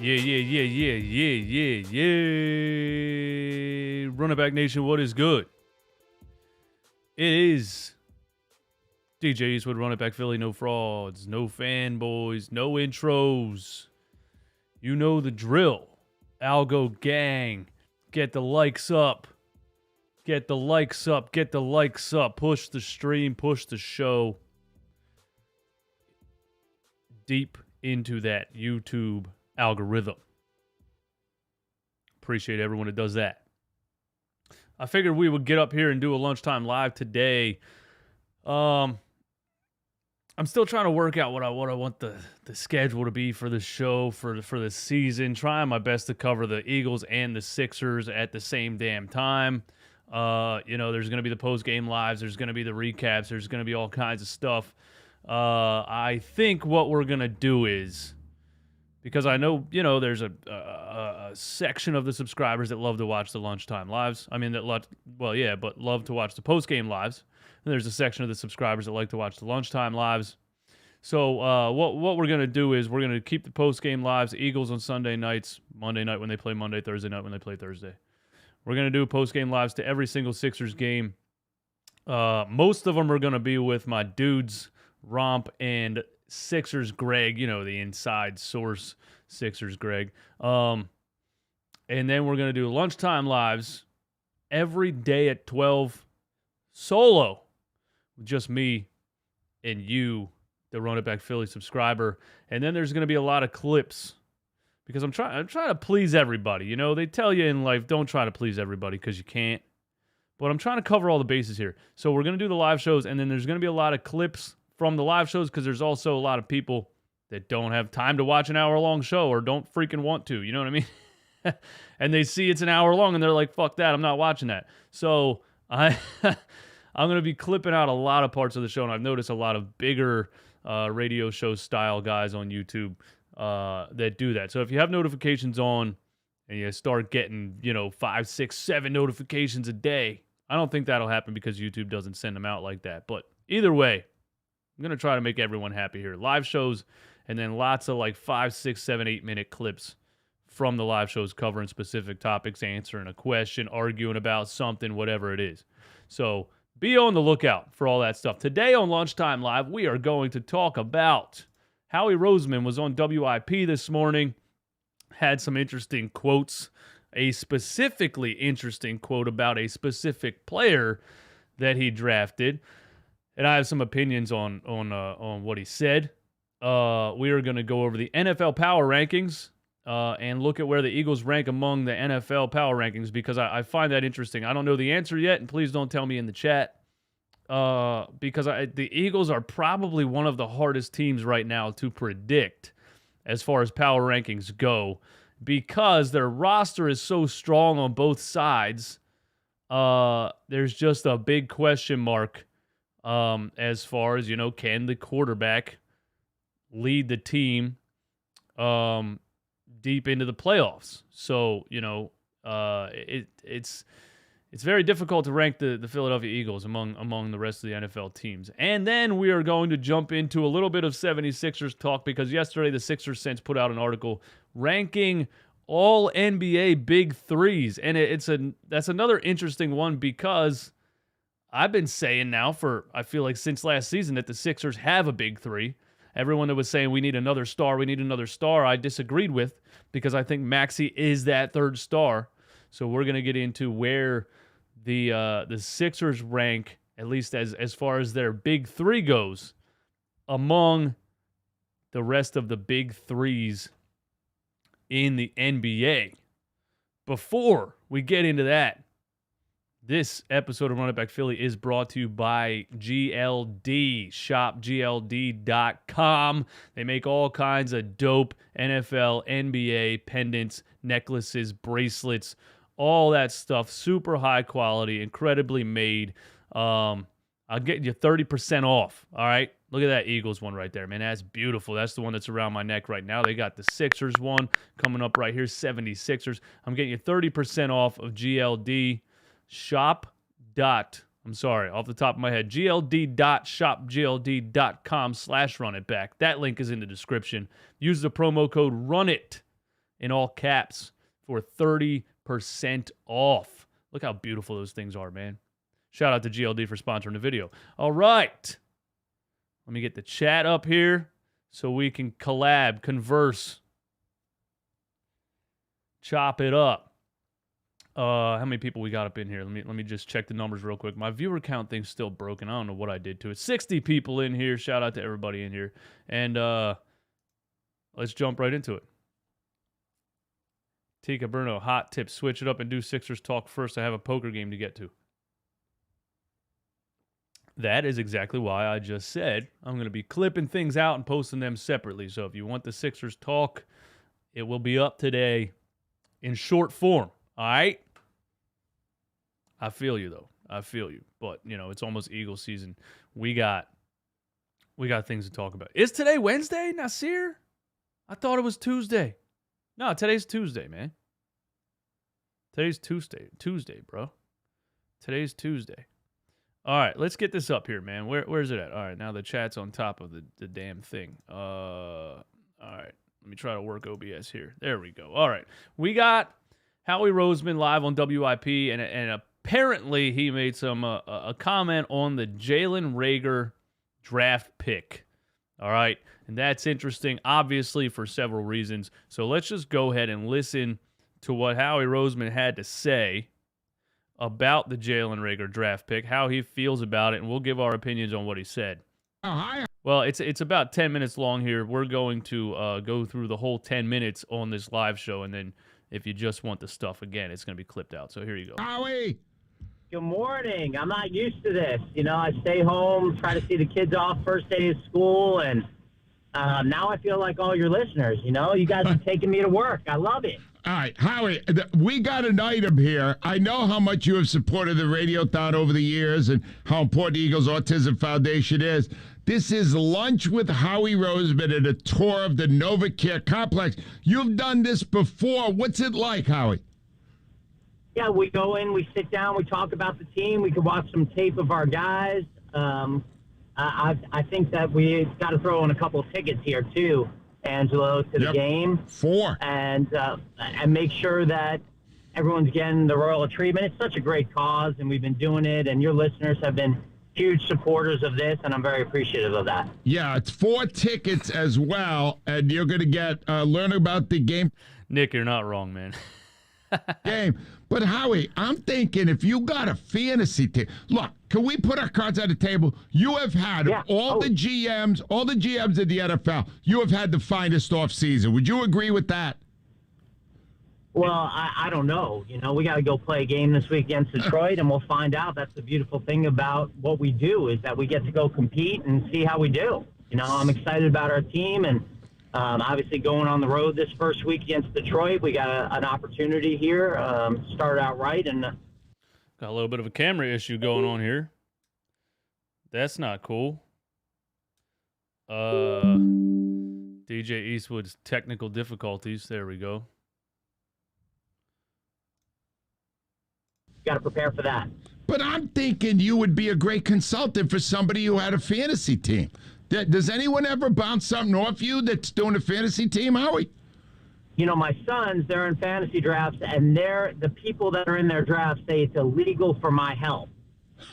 Yeah. Running Back Nation, what is good? It is DJ Eastwood, Running Back Philly, no frauds, no fanboys, no intros. You know the drill. Algo gang, get the likes up. Get the likes up, get the likes up. Push the stream, push the show deep into that YouTube algorithm. Appreciate everyone that does that. I figured we would get up here and do a lunchtime live today. I'm still trying to work out what I want the schedule to be for the show for the season. Trying my best to cover the Eagles and the Sixers at the same damn time. There's going to be the post-game lives. There's going to be the recaps. There's going to be all kinds of stuff. I think what we're going to do is, because I know, there's a section of the subscribers that love to watch the lunchtime lives. I mean, love to watch the post-game lives. And there's a section of the subscribers that like to watch the lunchtime lives. So what we're going to do is we're going to keep the post-game lives, Eagles on Sunday nights, Monday night when they play Monday, Thursday night when they play Thursday. We're going to do post-game lives to every single Sixers game. Most of them are going to be with my dudes, Romp and Sixers Greg, the inside source Sixers Greg. And then we're going to do lunchtime lives every day at 12 solo. Just me and you, the Run It Back Philly subscriber. And then there's going to be a lot of clips because I'm trying to please everybody. They tell you in life, don't try to please everybody because you can't. But I'm trying to cover all the bases here. So we're going to do the live shows, and then there's going to be a lot of clips from the live shows because there's also a lot of people that don't have time to watch an hour-long show or don't freaking want to. You know what I mean? And they see it's an hour long, and they're like, fuck that, I'm not watching that. So I'm going to be clipping out a lot of parts of the show, and I've noticed a lot of bigger radio show style guys on YouTube that do that. So if you have notifications on and you start getting, 5, 6, 7 notifications a day, I don't think that'll happen because YouTube doesn't send them out like that. But either way, I'm going to try to make everyone happy here. Live shows and then lots of 5, 6, 7, 8 minute clips from the live shows covering specific topics, answering a question, arguing about something, whatever it is. So be on the lookout for all that stuff. Today on Lunchtime Live, we are going to talk about Howie Roseman was on WIP this morning, had some interesting quotes, a specifically interesting quote about a specific player that he drafted, and I have some opinions on what he said. We are going to go over the NFL power rankings and look at where the Eagles rank among the NFL power rankings because I find that interesting. I don't know the answer yet, and please don't tell me in the chat. Because the Eagles are probably one of the hardest teams right now to predict as far as power rankings go because their roster is so strong on both sides. There's just a big question mark as far as, can the quarterback lead the team deep into the playoffs? So, it's very difficult to rank the Philadelphia Eagles among the rest of the NFL teams. And then we are going to jump into a little bit of 76ers talk because yesterday the SixerSense put out an article ranking all NBA big threes. And that's another interesting one because I've been saying now I feel like since last season that the Sixers have a big three. Everyone that was saying we need another star, I disagreed with because I think Maxey is that third star. So we're going to get into where the Sixers rank, at least as far as their big three goes, among the rest of the big threes in the NBA. Before we get into that, this episode of Run It Back Philly is brought to you by GLD, shopgld.com. They make all kinds of dope NFL, NBA pendants, necklaces, bracelets, all that stuff, super high quality, incredibly made. I'll get you 30% off, all right? Look at that Eagles one right there, man. That's beautiful. That's the one that's around my neck right now. They got the Sixers one coming up right here, 76ers. I'm getting you 30% off of GLD. Off the top of my head, gld.shopgld.com/runitback. That link is in the description. Use the promo code RUNIT in all caps for 30% off. Look how beautiful those things are, man. Shout out to GLD for sponsoring the video. All right. Let me get the chat up here so we can collab, converse, chop it up. How many people we got up in here? Let me just check the numbers real quick. My viewer count thing's still broken. I don't know what I did to it. 60 people in here. Shout out to everybody in here. And let's jump right into it. Tika Bruno, hot tip. Switch it up and do Sixers talk first. I have a poker game to get to. That is exactly why I just said I'm going to be clipping things out and posting them separately. So if you want the Sixers talk, it will be up today in short form. All right? I feel you, though. I feel you. But, it's almost Eagle season. We got things to talk about. Is today Wednesday, Nasir? I thought it was Tuesday. No, today's Tuesday, man. Today's Tuesday, bro. Today's Tuesday. All right, let's get this up here, man. Where's it at? All right, now the chat's on top of the damn thing. All right, let me try to work OBS here. There we go. All right, we got Howie Roseman live on WIP, and apparently he made some a comment on the Jalen Reagor draft pick. All right, and that's interesting, obviously, for several reasons. So let's just go ahead and listen to what Howie Roseman had to say about the Jalen Reagor draft pick, how he feels about it, and we'll give our opinions on what he said. Well, it's about 10 minutes long here. We're going to go through the whole 10 minutes on this live show, and then if you just want the stuff again, it's going to be clipped out. So here you go. Howie! Good morning. I'm not used to this. I stay home, try to see the kids off first day of school, and now I feel like all your listeners, you guys are taking me to work. I love it. All right, Howie, we got an item here. I know how much you have supported the Radiothon over the years and how important the Eagles Autism Foundation is. This is Lunch with Howie Roseman and a tour of the NovaCare complex. You've done this before. What's it like, Howie? Yeah, we go in, we sit down, we talk about the team. We can watch some tape of our guys. I think that we've got to throw in a couple of tickets here, too, Angelo, to the game. 4. And make sure that everyone's getting the royal treatment. It's such a great cause, and we've been doing it, and your listeners have been huge supporters of this, and I'm very appreciative of that. Yeah, it's 4 tickets as well, and you're going to get learn about the game. Nick, you're not wrong, man. Game. But, Howie, I'm thinking if you got a fantasy team, look, can we put our cards on the table? You have had the GMs in the NFL, you have had the finest offseason. Would you agree with that? Well, I don't know. We got to go play a game this week against Detroit, and we'll find out. That's the beautiful thing about what we do is that we get to go compete and see how we do. I'm excited about our team, and obviously going on the road this first week against Detroit, we got an opportunity here. Start out right. And got a little bit of a camera issue going on here. That's not cool. DJ Eastwood's technical difficulties. There we go. Got to prepare for that. But I'm thinking you would be a great consultant for somebody who had a fantasy team. Does anyone ever bounce something off you that's doing a fantasy team, Howie? My sons, they're in fantasy drafts, and the people that are in their drafts say it's illegal for my help.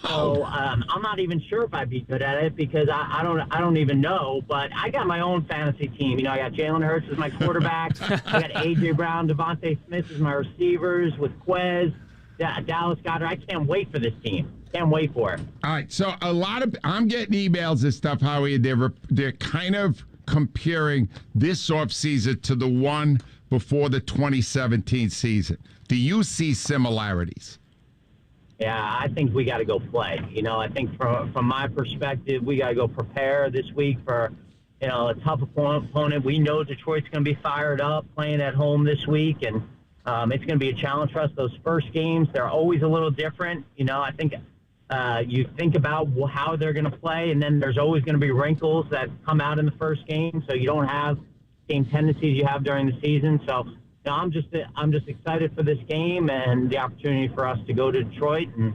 So I'm not even sure if I'd be good at it because I don't even know. But I got my own fantasy team. I got Jalen Hurts as my quarterback. I got A.J. Brown, Devontae Smith as my receivers with Quez, Dallas Goedert. I can't wait for this team. Can't wait for it. All right, so I'm getting emails and stuff, Howie. They're kind of comparing this offseason to the one before the 2017 season. Do you see similarities? Yeah, I think we got to go play. I think from my perspective, we got to go prepare this week for, a tough opponent. We know Detroit's going to be fired up playing at home this week, and it's going to be a challenge for us. Those first games, they're always a little different. I think you think about how they're going to play, and then there's always going to be wrinkles that come out in the first game, so you don't have the same tendencies you have during the season. So I'm just excited for this game and the opportunity for us to go to Detroit and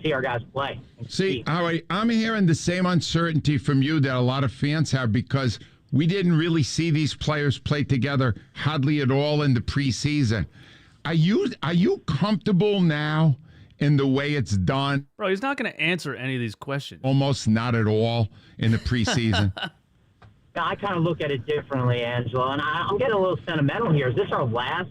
see our guys play. See, Howie, I'm hearing the same uncertainty from you that a lot of fans have because We didn't really see these players play together hardly at all in the preseason. Are you comfortable now in the way it's done? Bro, he's not going to answer any of these questions. Almost not at all in the preseason. I kind of look at it differently, Angelo, and I'm getting a little sentimental here. Is this our last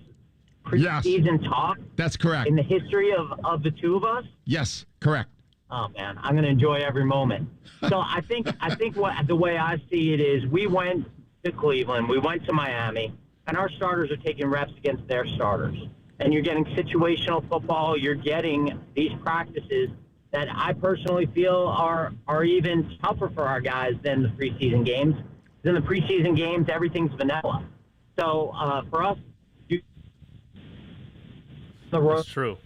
preseason talk? That's correct. In the history of the two of us? Yes, correct. Oh man, I'm going to enjoy every moment. So I think what the way I see it is, we went to Cleveland, we went to Miami, and our starters are taking reps against their starters. And you're getting situational football. You're getting these practices that I personally feel are even tougher for our guys than the preseason games. In the preseason games, everything's vanilla. So for us, That's true.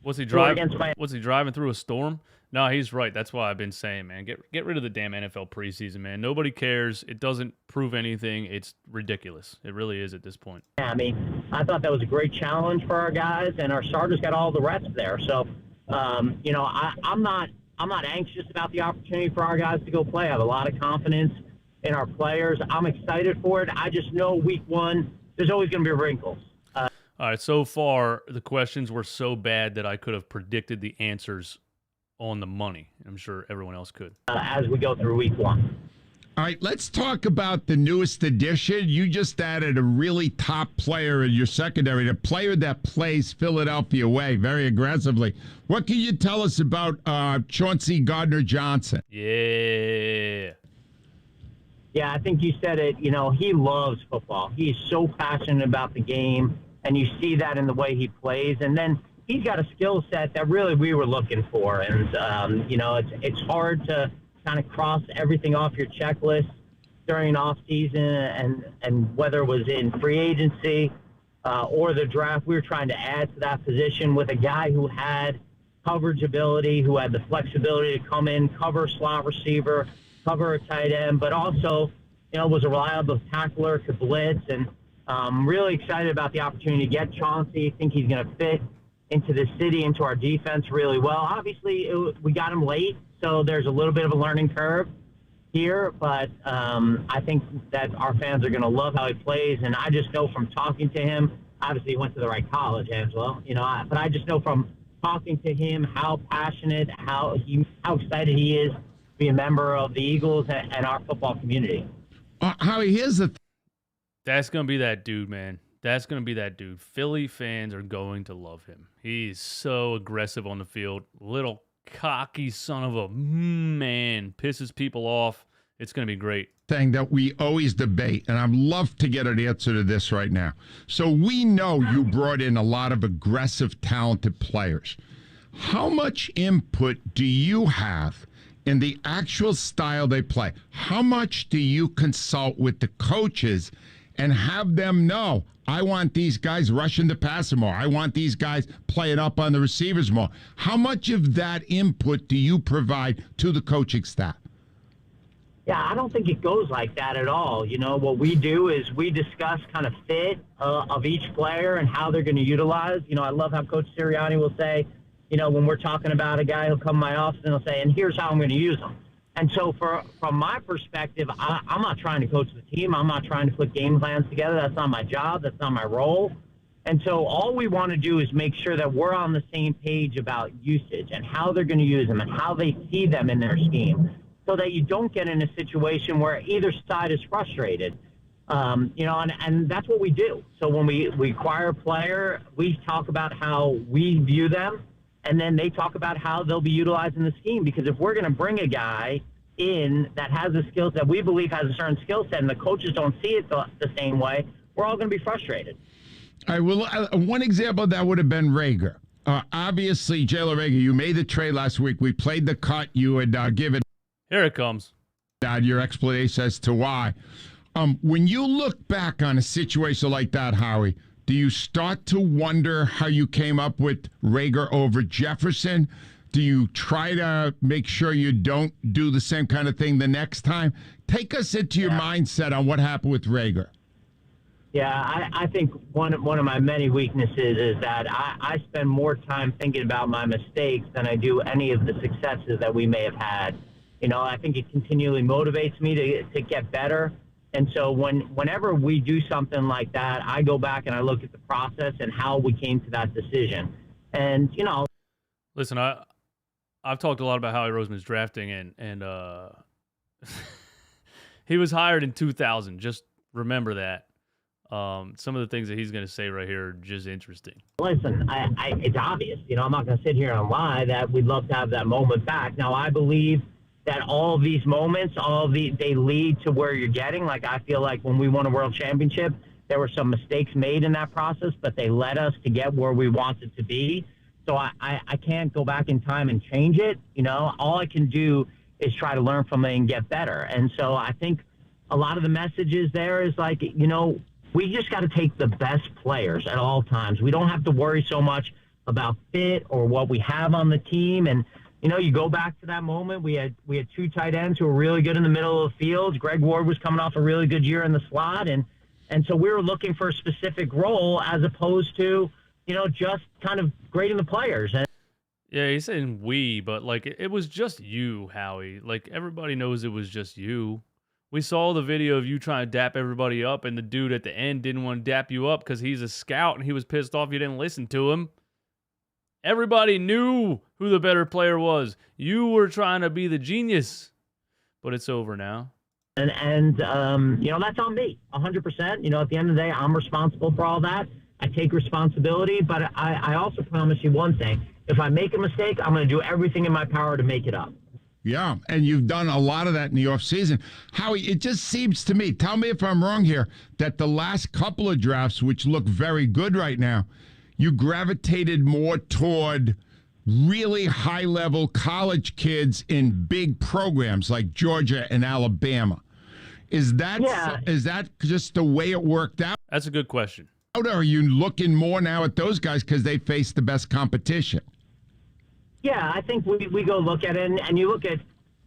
Was he driving through a storm? No, he's right. That's why I've been saying, man, get rid of the damn NFL preseason, man. Nobody cares. It doesn't prove anything. It's ridiculous. It really is at this point. Yeah, I mean, I thought that was a great challenge for our guys, and our starters got all the reps there. So, you know, I'm not anxious about the opportunity for our guys to go play. I have a lot of confidence in our players. I'm excited for it. I just know week one, there's always going to be wrinkles. All right, so far, the questions were so bad that I could have predicted the answers on the money. I'm sure everyone else could. As we go through week one. All right, let's talk about the newest addition. You just added a really top player in your secondary, a player that plays Philadelphia way very aggressively. What can you tell us about Chauncey Gardner-Johnson? Yeah. Yeah, I think you said it. You know, he loves football. He's so passionate about the game, and you see that in the way he plays. And then he's got a skill set that really we were looking for. And, you know, it's hard to kind of cross everything off your checklist during off season, and whether it was in free agency or the draft, we were trying to add to that position with a guy who had coverage ability, who had the flexibility to come in, cover slot receiver, cover a tight end, but also, you know, was a reliable tackler, could blitz, and really excited about the opportunity to get Chauncey. I think he's going to fit into the city, into our defense really well. Obviously, we got him late, so there's a little bit of a learning curve here, but I think that our fans are going to love how he plays, and I just know from talking to him, obviously he went to the right college, Angelo, you know, but I just know from talking to him how passionate, how excited he is to be a member of the Eagles and our football community. Howie, here's the That's going to be that dude, man. That's going to be that dude. Philly fans are going to love him. He's so aggressive on the field. Little cocky son of a man. Pisses people off. It's going to be great. Thing that we always debate, and I'd love to get an answer to this right now. So we know you brought in a lot of aggressive, talented players. How much input do you have in the actual style they play? How much do you consult with the coaches and have them know, I want these guys rushing the passer more. I want these guys playing up on the receivers more. How much of that input do you provide to the coaching staff? Yeah, I don't think it goes like that at all. You know, what we do is we discuss kind of fit of each player and how they're going to utilize. You know, I love how Coach Sirianni will say, you know, when we're talking about a guy, he'll come to my office and he'll say, and here's how I'm going to use him. And so from my perspective, I'm not trying to coach the team. I'm not trying to put game plans together. That's not my job. That's not my role. And so all we want to do is make sure that we're on the same page about usage and how they're going to use them and how they see them in their scheme, so that you don't get in a situation where either side is frustrated. You know, and that's what we do. So when we acquire a player, we talk about how we view them, and then they talk about how they'll be utilized in the scheme. Because if we're going to bring a guy in that has a skill set, we believe has a certain skill set, and the coaches don't see it the same way, we're all going to be frustrated. All right, well, one example of that would have been Rager. Obviously, Jalen Rager, you made the trade last week. We played the cut. You had given. Here it comes. Your explanation as to why. When you look back on a situation like that, Howie, do you start to wonder how you came up with Rager over Jefferson? Do you try to make sure you don't do the same kind of thing the next time? Take us into your mindset on what happened with Rager. Yeah, I think one of my many weaknesses is that I spend more time thinking about my mistakes than I do any of the successes that we may have had. I think it continually motivates me to get better. And so whenever we do something like that, I go back and I look at the process and how we came to that decision. And, listen, I've talked a lot about Howie Roseman's drafting, and he was hired in 2000. Just remember that. Some of the things that he's going to say right here are just interesting. Listen, it's obvious. I'm not going to sit here and lie that we'd love to have that moment back. Now, I believe that all of these moments, they lead to where you're getting. Like, I feel like when we won a world championship, there were some mistakes made in that process, but they led us to get where we wanted to be. So I can't go back in time and change it. All I can do is try to learn from it and get better. And so I think a lot of the messages there is like, we just got to take the best players at all times. We don't have to worry so much about fit or what we have on the team. And, you go back to that moment. We had two tight ends who were really good in the middle of the field. Greg Ward was coming off a really good year in the slot. And so we were looking for a specific role as opposed to, just kind of grading the players. And yeah, he's saying we, but like it was just you, Howie. Like everybody knows it was just you. We saw the video of you trying to dap everybody up, and the dude at the end didn't want to dap you up because he's a scout and he was pissed off you didn't listen to him. Everybody knew who the better player was. You were trying to be the genius, but it's over now. And that's on me, 100%. At the end of the day, I'm responsible for all that. I take responsibility, but I also promise you one thing. If I make a mistake, I'm going to do everything in my power to make it up. Yeah, and you've done a lot of that in the offseason. Howie, it just seems to me, tell me if I'm wrong here, that the last couple of drafts, which look very good right now, you gravitated more toward really high-level college kids in big programs like Georgia and Alabama. Is that just the way it worked out? That's a good question. Or are you looking more now at those guys because they face the best competition? Yeah, I think we go look at it, and you look at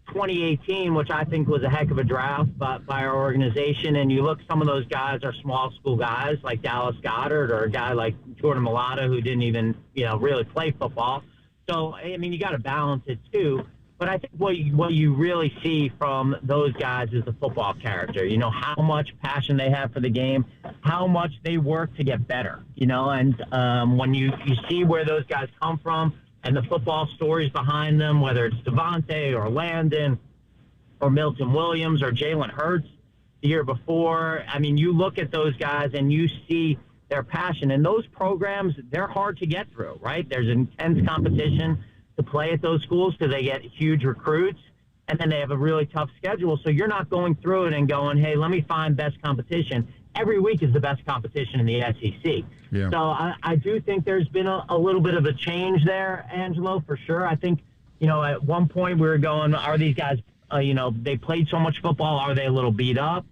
2018, which I think was a heck of a draft by our organization, and you look, some of those guys are small school guys like Dallas Goedert or a guy like Jordan Mailata who didn't even, really play football. So, I mean, you got to balance it too. But I think what you really see from those guys is the football character. How much passion they have for the game, how much they work to get better. And when you see where those guys come from and the football stories behind them, whether it's Devontae or Landon or Milton Williams or Jalen Hurts the year before, I mean, you look at those guys and you see their passion. And those programs, they're hard to get through, right? There's intense competition to play at those schools because they get huge recruits, and then they have a really tough schedule. So you're not going through it and going, hey, let me find best competition. Every week is the best competition in the SEC. Yeah. So I do think there's been a little bit of a change there, Angelo, for sure. I think, at one point we were going, are these guys, they played so much football, are they a little beat up?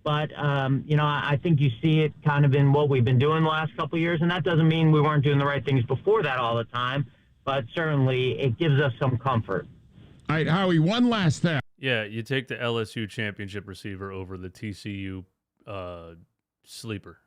But, I think you see it kind of in what we've been doing the last couple of years, and that doesn't mean we weren't doing the right things before that all the time. But certainly it gives us some comfort. All right, Howie, one last thing. Yeah, you take the LSU championship receiver over the TCU sleeper.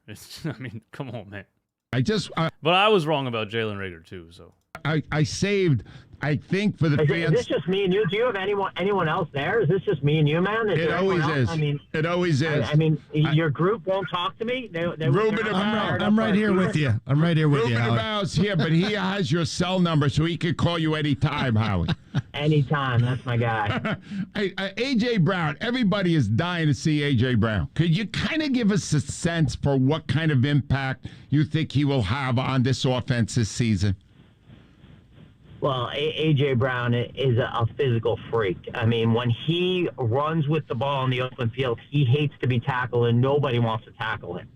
I mean, come on, man. But I was wrong about Jalen Reagor, too. So I saved, I think, for the fans. Is this just me and you? Do you have anyone else there? Is this just me and you, man? It always is. I mean, it always is. I mean, your group won't talk to me? I'm right here with you. I'm right here with you, Ruben Abow's here, but he has your cell number, so he could call you anytime, Howie. Anytime. That's my guy. Hey, A.J. Brown, everybody is dying to see A.J. Brown. Could you kind of give us a sense for what kind of impact you think he will have on this offense this season? Well, A.J. Brown is a physical freak. I mean, when he runs with the ball in the open field, he hates to be tackled, and nobody wants to tackle him.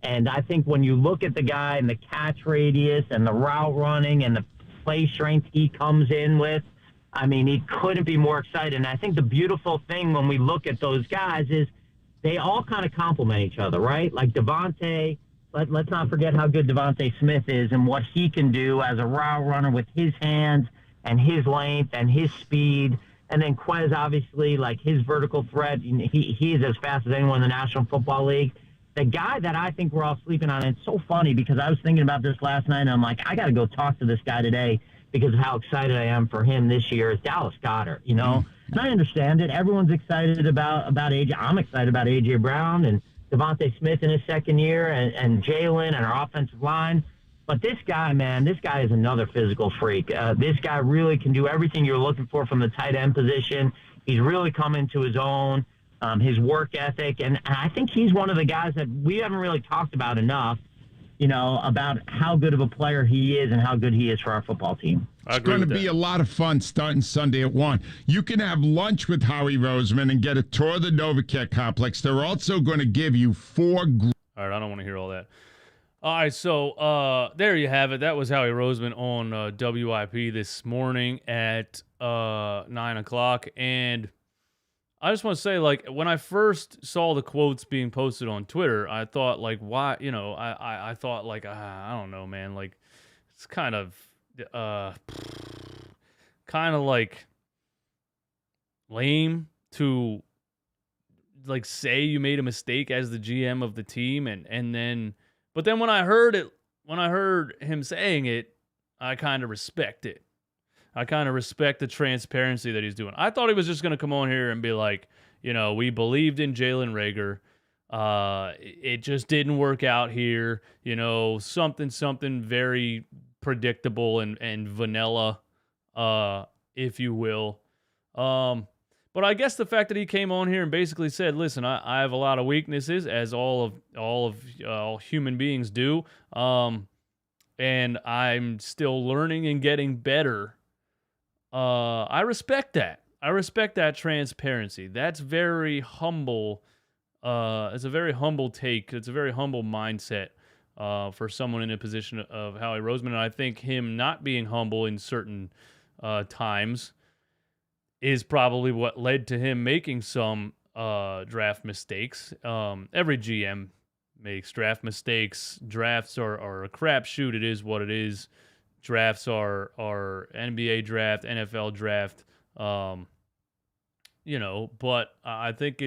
And I think when you look at the guy and the catch radius and the route running and the play strength he comes in with, I mean, he couldn't be more excited. And I think the beautiful thing when we look at those guys is they all kind of complement each other, right? Like Devontae, let's not forget how good Devontae Smith is and what he can do as a route runner with his hands and his length and his speed. And then Quez, obviously, like his vertical threat, he is as fast as anyone in the National Football League. The guy that I think we're all sleeping on, and it's so funny because I was thinking about this last night, and I'm like, I got to go talk to this guy today because of how excited I am for him this year, is Dallas Goedert. And I understand it. Everyone's excited about AJ. I'm excited about AJ Brown and Devontae Smith in his second year, and Jalen and our offensive line. But this guy, man, this guy is another physical freak. This guy really can do everything you're looking for from the tight end position. He's really come into his own, his work ethic. And I think he's one of the guys that we haven't really talked about enough, about how good of a player he is and how good he is for our football team. It's going to be a lot of fun starting Sunday at 1. You can have lunch with Howie Roseman and get a tour of the NovaCare complex. They're also going to give you 4 All right, I don't want to hear all that. All right, so there you have it. That was Howie Roseman on WIP this morning at 9 o'clock. And I just want to say, when I first saw the quotes being posted on Twitter, I thought, why, I thought, I don't know, man. It's kind of lame to, say you made a mistake as the GM of the team. And then, but then when I heard him saying it, I kind of respect it. I kind of respect the transparency that he's doing. I thought he was just going to come on here and be like, we believed in Jalen Reagor. It just didn't work out here. Something very predictable and vanilla, if you will. But I guess the fact that he came on here and basically said, listen, I have a lot of weaknesses, as all human beings do. And I'm still learning and getting better. I respect that. I respect that transparency. That's very humble. It's a very humble take. It's a very humble mindset for someone in a position of Howie Roseman. And I think him not being humble in certain times is probably what led to him making some draft mistakes. Every GM makes draft mistakes. Drafts are a crapshoot. It is what it is. Drafts are NBA draft, NFL draft, but I think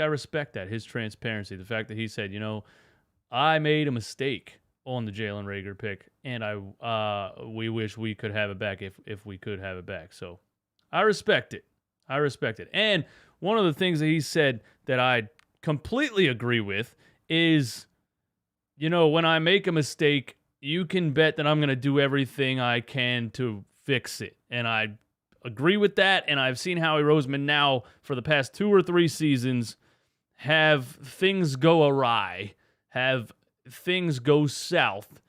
I respect that, his transparency, the fact that he said, I made a mistake on the Jalen Reagor pick, and we wish we could have it back if we could have it back. So I respect it. And one of the things that he said that I completely agree with is, when I make a mistake, you can bet that I'm going to do everything I can to fix it. And I agree with that. And I've seen Howie Roseman now for the past 2 or 3 seasons have things go awry, have things go south,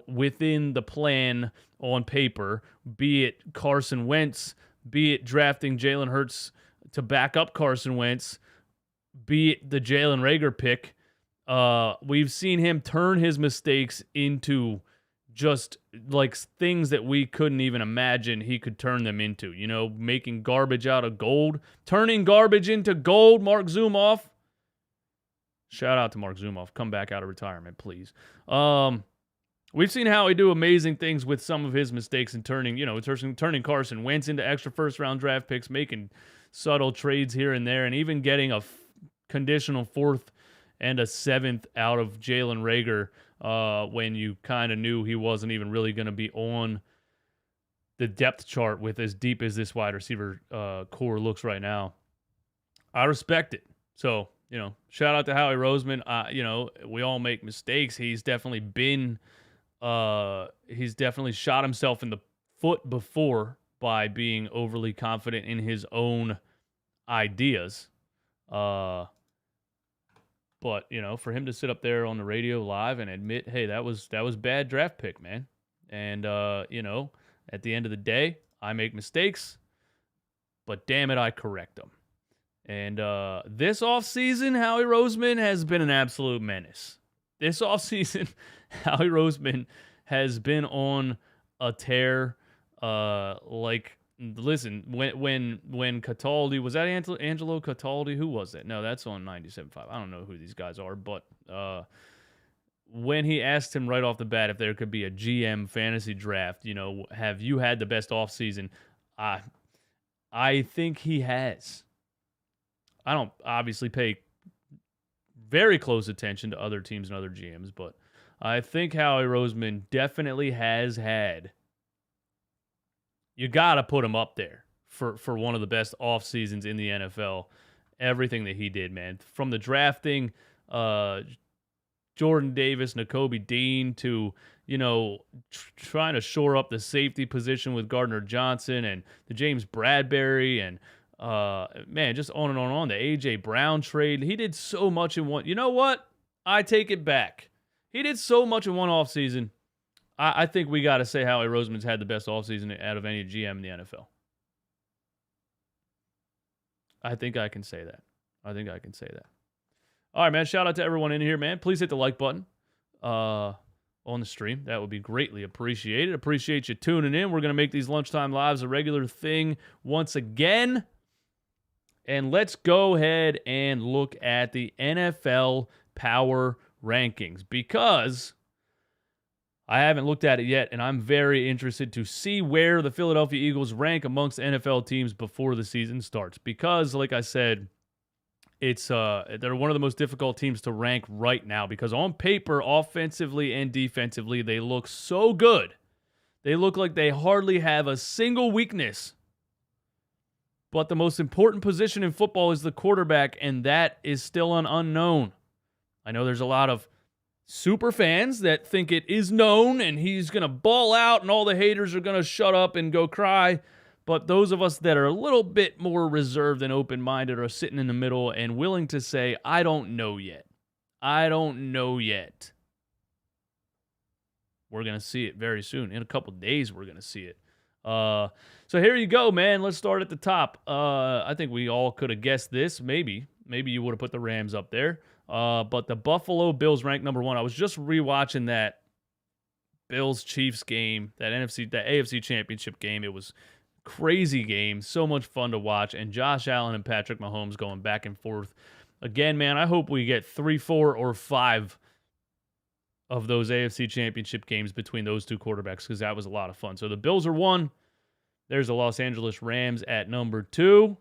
within the plan on paper, be it Carson Wentz, be it drafting Jalen Hurts to back up Carson Wentz, be it the Jalen Reagor pick. We've seen him turn his mistakes into just things that we couldn't even imagine he could turn them into, making garbage out of gold, turning garbage into gold. Mark Zumoff. Shout out to Mark Zumoff. Come back out of retirement, please. We've seen Howie do amazing things with some of his mistakes and turning Carson Wentz into extra first-round draft picks, making subtle trades here and there, and even getting a conditional 4th and a 7th out of Jalen Reagor when you kind of knew he wasn't even really going to be on the depth chart with as deep as this wide receiver core looks right now. I respect it. So, shout out to Howie Roseman. We all make mistakes. He's definitely shot himself in the foot before by being overly confident in his own ideas. But, for him to sit up there on the radio live and admit, hey, that was bad draft pick, man. And, at the end of the day, I make mistakes, but damn it, I correct them. And this offseason, Howie Roseman has been an absolute menace. This offseason, Howie Roseman has been on a tear. Listen, when Cataldi, was that Angelo Cataldi? Who was that? No, that's on 97.5. I don't know who these guys are, but when he asked him right off the bat if there could be a GM fantasy draft, have you had the best offseason? I think he has. I don't obviously pay very close attention to other teams and other GMs, but I think Howie Roseman definitely has had. You got to put him up there for one of the best off seasons in the NFL. Everything that he did, man, from the drafting Jordan Davis, Nakobe Dean to, trying to shore up the safety position with Gardner-Johnson and the James Bradbury and, man, just on and on and on. The A.J. Brown trade. He did so much in one. You know what? I take it back. He did so much in one offseason. I think we got to say Howie Roseman's had the best offseason out of any GM in the NFL. I think I can say that. All right, man. Shout out to everyone in here, man. Please hit the like button on the stream. That would be greatly appreciated. Appreciate you tuning in. We're going to make these lunchtime lives a regular thing once again. And let's go ahead and look at the NFL Power Rankings because I haven't looked at it yet, and I'm very interested to see where the Philadelphia Eagles rank amongst NFL teams before the season starts. Because, like I said, they're one of the most difficult teams to rank right now because on paper, offensively and defensively, they look so good. They look like they hardly have a single weakness. But the most important position in football is the quarterback, and that is still an unknown. I know there's a lot of super fans that think it is known and he's going to ball out and all the haters are going to shut up and go cry. But those of us that are a little bit more reserved and open-minded are sitting in the middle and willing to say, I don't know yet. We're going to see it very soon. In a couple days, we're going to see it. So here you go, man. Let's start at the top. I think we all could have guessed this. Maybe you would have put the Rams up there. But the Buffalo Bills ranked number 1. I was just rewatching that Bills-Chiefs game, that AFC Championship game. It was a crazy game. So much fun to watch. And Josh Allen and Patrick Mahomes going back and forth. Again, man, I hope we get 3, 4, or 5 of those AFC Championship games between those two quarterbacks because that was a lot of fun. So the Bills are 1. There's the Los Angeles Rams at number 2.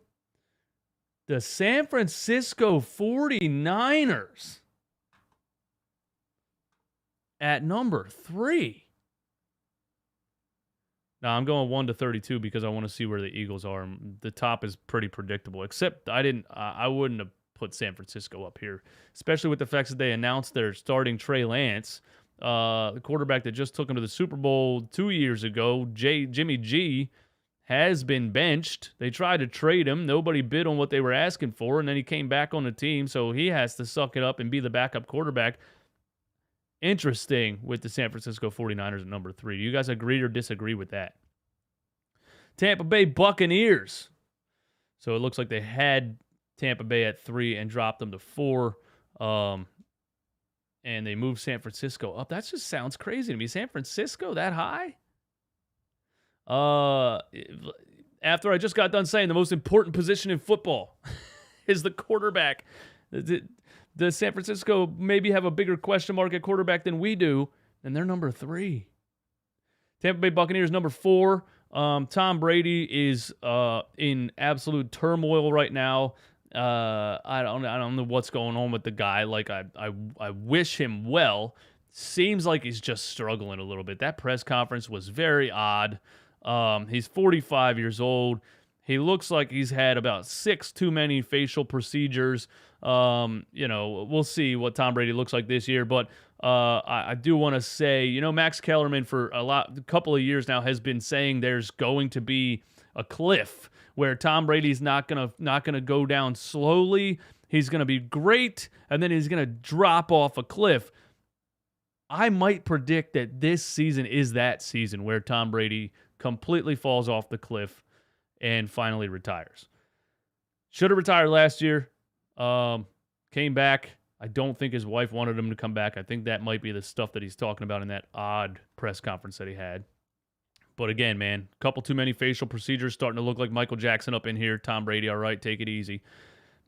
The San Francisco 49ers at number 3. Now, I'm going 1 to 32 because I want to see where the Eagles are. The top is pretty predictable, except I wouldn't have put San Francisco up here, especially with the fact that they announced they're starting Trey Lance, the quarterback that just took him to the Super Bowl 2 years ago. Jimmy G has been benched. They tried to trade him. Nobody bid on what they were asking for, and then he came back on the team, so he has to suck it up and be the backup quarterback. Interesting with the San Francisco 49ers at number 3. Do you guys agree or disagree with that? Tampa Bay Buccaneers. So it looks like they had Tampa Bay at 3 and dropped them to 4. And they moved San Francisco up. That just sounds crazy to me. San Francisco that high? After I just got done saying the most important position in football is the quarterback. The San Francisco maybe have a bigger question mark at quarterback than we do, and they're number 3. Tampa Bay Buccaneers number 4. Tom Brady is in absolute turmoil right now. I don't know what's going on with the guy. Like I wish him well. Seems like he's just struggling a little bit. That press conference was very odd. He's 45 years old. He looks like he's had about 6 too many facial procedures. We'll see what Tom Brady looks like this year. But I do want to say, Max Kellerman for a couple of years now has been saying there's going to be a cliff where Tom Brady's not gonna go down slowly. He's gonna be great, and then he's gonna drop off a cliff. I might predict that this season is that season where Tom Brady completely falls off the cliff and finally retires. Should have retired last year. Came back. I don't think his wife wanted him to come back. I think that might be the stuff that he's talking about in that odd press conference that he had. But again, man, a couple too many facial procedures, starting to look like Michael Jackson up in here. Tom Brady, all right, take it easy.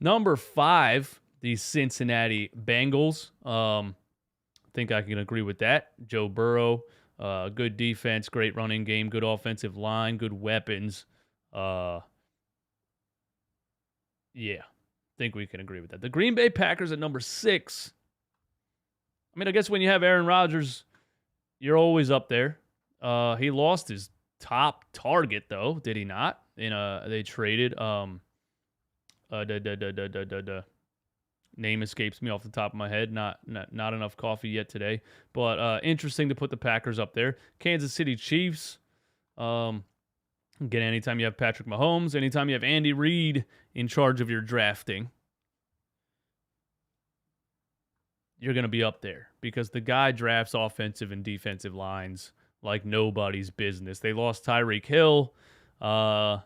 Number 5, the Cincinnati Bengals. Think I can agree with that. Joe Burrow, good defense, great running game, good offensive line, good weapons. Yeah, think we can agree with that. The Green Bay Packers at number 6. I mean, I guess when you have Aaron Rodgers, you're always up there. He lost his top target, though, did he not? they traded. Name escapes me off the top of my head. Not enough coffee yet today. But interesting to put the Packers up there. Kansas City Chiefs. Again, anytime you have Patrick Mahomes, anytime you have Andy Reid in charge of your drafting, you're going to be up there because the guy drafts offensive and defensive lines like nobody's business. They lost Tyreek Hill, but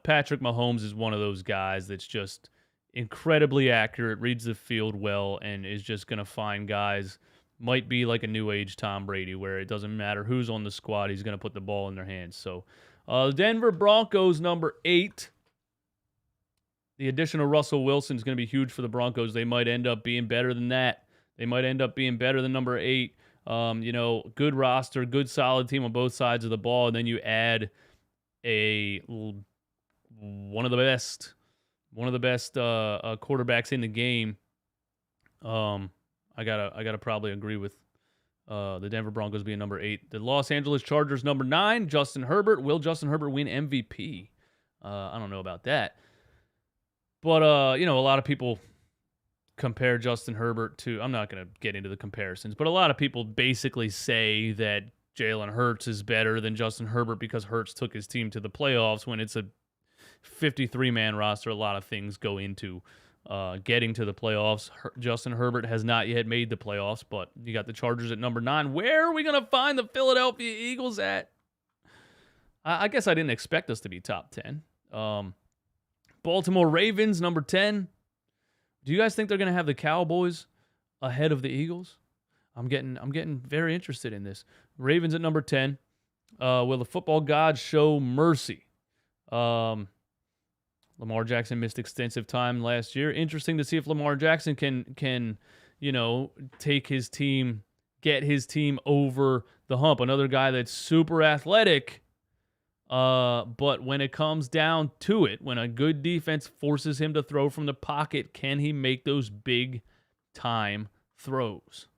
Patrick Mahomes is one of those guys that's just incredibly accurate, reads the field well, and is just going to find guys, might be like a new age Tom Brady, where it doesn't matter who's on the squad, he's going to put the ball in their hands. So the Denver Broncos, number 8. The addition of Russell Wilson is going to be huge for the Broncos. They might end up being better than that. They might end up being better than number 8. Good roster, good solid team on both sides of the ball, and then you add one of the best quarterbacks in the game. I gotta probably agree with the Denver Broncos being number 8. The Los Angeles Chargers, number 9. Justin Herbert. Will Justin Herbert win MVP? I don't know about that. But, a lot of people compare Justin Herbert to, I'm not going to get into the comparisons, but a lot of people basically say that Jalen Hurts is better than Justin Herbert because Hurts took his team to the playoffs. When it's a 53-man roster, a lot of things go into getting to the playoffs. Justin Herbert has not yet made the playoffs, but you got the Chargers at number 9. Where are we going to find the Philadelphia Eagles at? I guess I didn't expect us to be top 10. Baltimore Ravens, number 10. Do you guys think they're going to have the Cowboys ahead of the Eagles? I'm getting very interested in this. Ravens at number 10. Will the football gods show mercy? Lamar Jackson missed extensive time last year. Interesting to see if Lamar Jackson can take his team, get his team over the hump. Another guy that's super athletic. But when it comes down to it, when a good defense forces him to throw from the pocket, can he make those big time throws?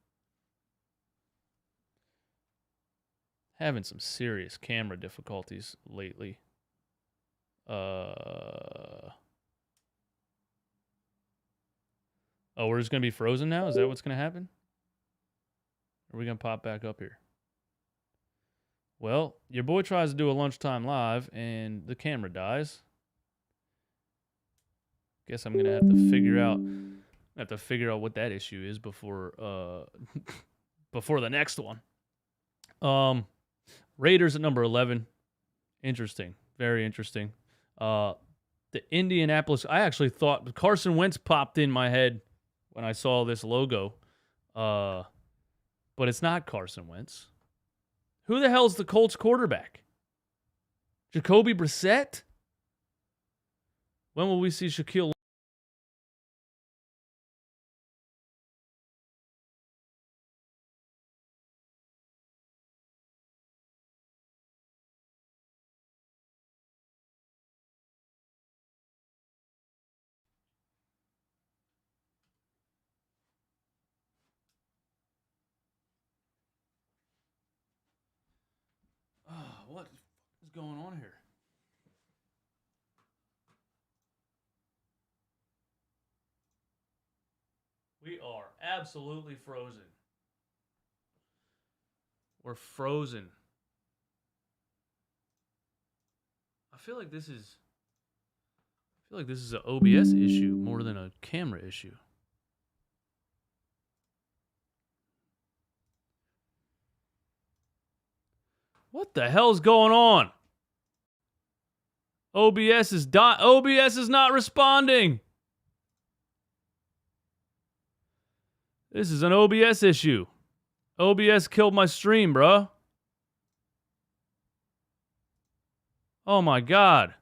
Having some serious camera difficulties lately. Oh, we're just going to be frozen now? Is that what's going to happen? Or are we going to pop back up here? Well, your boy tries to do a lunchtime live, and the camera dies. Guess I'm going to have to figure out what that issue is before before the next one. Raiders at number 11. Interesting. Very interesting. The Indianapolis, I actually thought Carson Wentz popped in my head when I saw this logo. But it's not Carson Wentz. Who the hell's the Colts quarterback? Jacoby Brissett? When will we see Shaquille? What is going on here? We are absolutely frozen. We're frozen. I feel like this is an OBS issue more than a camera issue. What the hell's going on? OBS is not responding. This is an OBS issue. OBS killed my stream, bro. Oh my God.